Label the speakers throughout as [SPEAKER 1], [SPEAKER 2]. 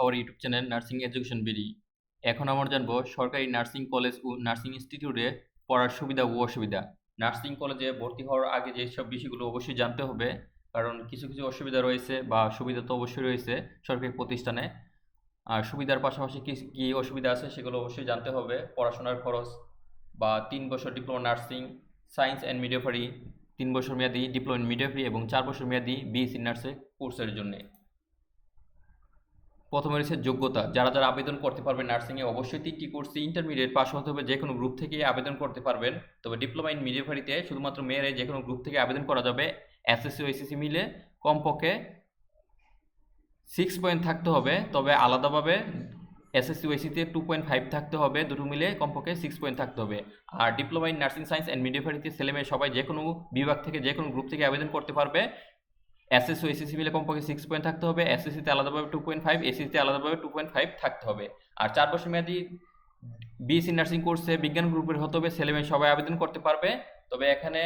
[SPEAKER 1] our YouTube channel Nursing Education BD। এখন আমরা জানবো সরকারি নার্সিং কলেজ ও নার্সিং ইনস্টিটিউটে পড়ার সুবিধা ও অসুবিধা। নার্সিং কলেজে ভর্তি হওয়ার আগে যেসব বিষয়গুলো অবশ্যই জানতে হবে, কারণ কিছু কিছু অসুবিধা রয়েছে বা সুবিধা তো অবশ্যই রয়েছে সরকারি প্রতিষ্ঠানে। আর সুবিধার পাশাপাশি কি কি অসুবিধা আছে সেগুলো অবশ্যই জানতে হবে। পড়াশোনার খরচ বা 3 বছর diploma nursing science and midwifery, 3 বছর মেয়াদি ডিপ্লোমা ইন মিডওয়াইফারি এবং 4 বছর মেয়াদি বিএসসি নার্সিং কোর্সের জন্য। প্রথমে রয়েছে যোগ্যতা। যারা যারা আবেদন করতে পারবেন নার্সিংয়ে, অবশ্যই 3টি কোর্সে ইন্টারমিডিয়েট পাস হতে হবে। যে কোনো গ্রুপ থেকে আবেদন করতে পারবেন। তবে ডিপ্লোমা ইন মিডওয়াইফারিতে শুধুমাত্র মেয়েরাই যে কোনো গ্রুপ থেকে আবেদন করা যাবে। এসএসসি ও এসএসসি মিলে কমপক্ষে 6 পয়েন্ট থাকতে হবে। তবে আলাদাভাবে এসএসসি ও এসিতে 2.5 থাকতে হবে। দুটো মিলে কমপক্ষে 6 পয়েন্ট থাকতে হবে। আর diploma in nursing science and মিডওয়াইফারিতে ছেলেমেয়ে সবাই যে কোনো বিভাগ থেকে যে কোনো গ্রুপ থেকে আবেদন করতে পারবে। এসএসসি ও এসএসসি মিলে কমপক্ষে 6 পয়েন্ট থাকতে হবে। এসএসসিতে আলাদাভাবে 2.5, এসএসসিতে আলাদাভাবে 2.5 থাকতে হবে। আর 4 বছর মেয়াদি বিএসসি নার্সিং কোর্সে বিজ্ঞান গ্রুপের হতে হবে। ছেলেমেয়ে সবাই আবেদন করতে পারবে। তবে এখানে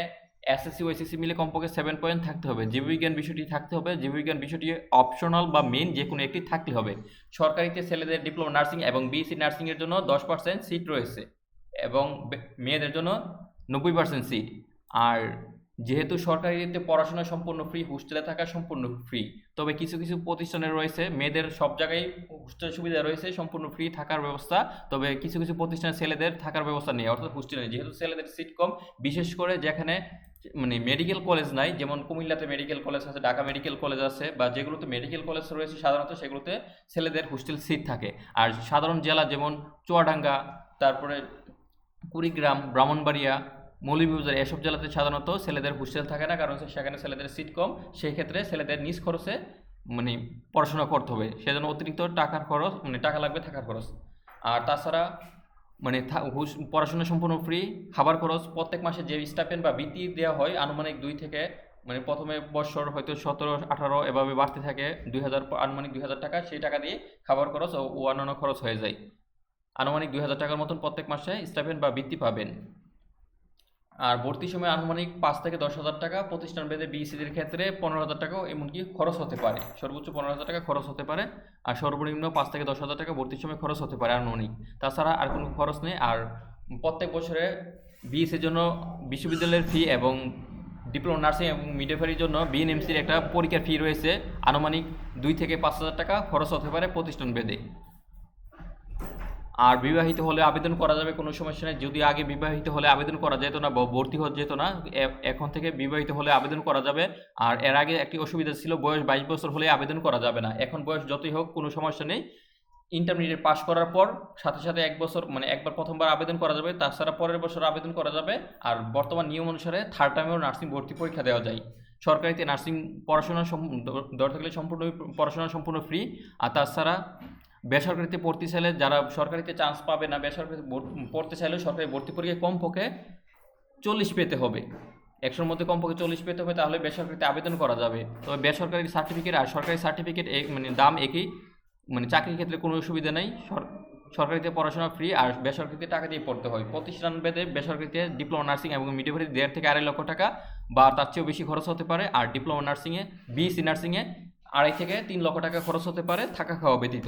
[SPEAKER 1] এসএসসি ও এসএসসি মিলে কমপক্ষে 7 পয়েন্ট থাকতে হবে। জীববিজ্ঞান বিষয়টি থাকতে হবে। জীববিজ্ঞান বিষয়টি অপশনাল বা মেইন যে কোনো একটি থাকতে হবে। সরকারিতে ছেলেদের ডিপ্লোমা নার্সিং এবং বিএসসি নার্সিংয়ের জন্য 10% সিট রয়েছে এবং মেয়েদের জন্য 90% সিট। আর যেহেতু সরকারিতে পড়াশোনা সম্পূর্ণ ফ্রি, হোস্টেলে থাকা সম্পূর্ণ ফ্রি। তবে কিছু কিছু প্রতিষ্ঠানে রয়েছে মেয়েদের সব জায়গায় হোস্টেল সুবিধা রয়েছে, সম্পূর্ণ ফ্রি থাকার ব্যবস্থা। তবে কিছু কিছু প্রতিষ্ঠানে ছেলেদের থাকার ব্যবস্থা নেই, অর্থাৎ হোস্টেলে নেই। যেহেতু ছেলেদের সিট কম, বিশেষ করে যেখানে মানে মেডিকেল কলেজ নাই, যেমন কুমিল্লাতে মেডিকেল কলেজ আছে, ঢাকা মেডিকেল কলেজ আছে, বা যেগুলোতে মেডিকেল কলেজ রয়েছে সাধারণত সেগুলোতে ছেলেদের হোস্টেল সিট থাকে। আর সাধারণ জেলা যেমন চুয়াডাঙ্গা, তারপরে কুড়িগ্রাম, ব্রাহ্মণবাড়িয়া, মৌলভীবাজার, এসব জেলাতে সাধারণত ছেলেদের হোস্টেল থাকে না, কারণ সেখানে ছেলেদের সিট কম। সেই ক্ষেত্রে ছেলেদের নিজ খরচে মানে পড়াশোনা করতে হবে, সেজন্য অতিরিক্ত টাকার খরচ মানে টাকা লাগবে, থাকার খরচ। আর তাছাড়া মানে পড়াশোনা সম্পূর্ণ ফ্রি। খাবার খরচ প্রত্যেক মাসে যে স্টাইপেন্ড বা বৃত্তি দেওয়া হয় আনুমানিক 2 থেকে মানে প্রথমে বছর হয়তো 17-18 এভাবে বাড়তে থাকে, 2000 আনুমানিক 2000 টাকা, সেই টাকা দিয়ে খাবার খরচ ও অন্যান্য খরচ হয়ে যায়। আনুমানিক 2000 টাকার মতন প্রত্যেক মাসে স্টাইপেন্ড বা বৃত্তি পাবেন। আর ভর্তির সময় আনুমানিক 5 থেকে 10,000 টাকা, প্রতিষ্ঠান ভেদে বিএসসিদের ক্ষেত্রে 15,000 টাকাও এমনকি খরচ হতে পারে। সর্বোচ্চ 15,000 টাকা খরচ হতে পারে, আর সর্বনিম্ন 5 থেকে 10,000 টাকা ভর্তির সময় খরচ হতে পারে আনুমানিক। তাছাড়া আর কোনো খরচ নেই। আর প্রত্যেক বছরে বিএসসির জন্য বিশ্ববিদ্যালয়ের ফি এবং ডিপ্লোমা নার্সিং এবং মিডওয়াইফারির জন্য বিএনএমসির একটা পরীক্ষার ফি রয়েছে, আনুমানিক 2 থেকে 5,000 টাকা খরচ হতে পারে প্রতিষ্ঠান ভেদে। আর বিবাহিত হলে আবেদন করা যাবে, কোনো সমস্যা নেই। যদি আগে বিবাহিত হলে আবেদন করা যেত না বা ভর্তি হওয়া যেত না, এখন থেকে বিবাহিত হলে আবেদন করা যাবে। আর এর আগে একটি অসুবিধা ছিল, বয়স 22 বছর হলে আবেদন করা যাবে না। এখন বয়স যতই হোক কোনো সমস্যা নেই। ইন্টারমিডিয়েট পাস করার পর সাথে সাথে 1 বছর মানে একবার প্রথমবার আবেদন করা যাবে, তাছাড়া পরের বছর আবেদন করা যাবে। আর বর্তমান নিয়ম অনুসারে থার্ড টাইমেও নার্সিং ভর্তি পরীক্ষা দেওয়া যায়। সরকারিতে নার্সিং পড়াশোনা ধরতে থাকলে সম্পূর্ণ পড়াশোনা সম্পূর্ণ ফ্রি। আর তাছাড়া বেসরকারিতে পড়তে চাইলে, যারা সরকারিতে চান্স পাবে না, বেসরকারিতে পড়তে চাইলেও সরকারি ভর্তি পরীক্ষায় কমপক্ষে 40 পেতে হবে। 100-র মধ্যে কমপক্ষে 40 পেতে হবে, তাহলে বেসরকারিতে আবেদন করা যাবে। তবে বেসরকারি সার্টিফিকেট আর সরকারি সার্টিফিকেট মানে দাম একই, মানে চাকরির ক্ষেত্রে কোনো অসুবিধা নেই। সরকারিতে পড়াশোনা ফ্রি, আর বেসরকারিতে টাকা দিয়ে পড়তে হয়। প্রতিষ্ঠান ভেদে বেসরকারিতে ডিপ্লোমা নার্সিং এবং মিডওয়াইফারি 1.5 থেকে 2.5 লক্ষ টাকা বা তার চেয়েও বেশি খরচ হতে পারে। আর ডিপ্লোমা নার্সিংয়ে, বিএসসি নার্সিংয়ে 2.5 থেকে 3 লক্ষ টাকা খরচ হতে পারে, থাকা খাওয়া ব্যতীত।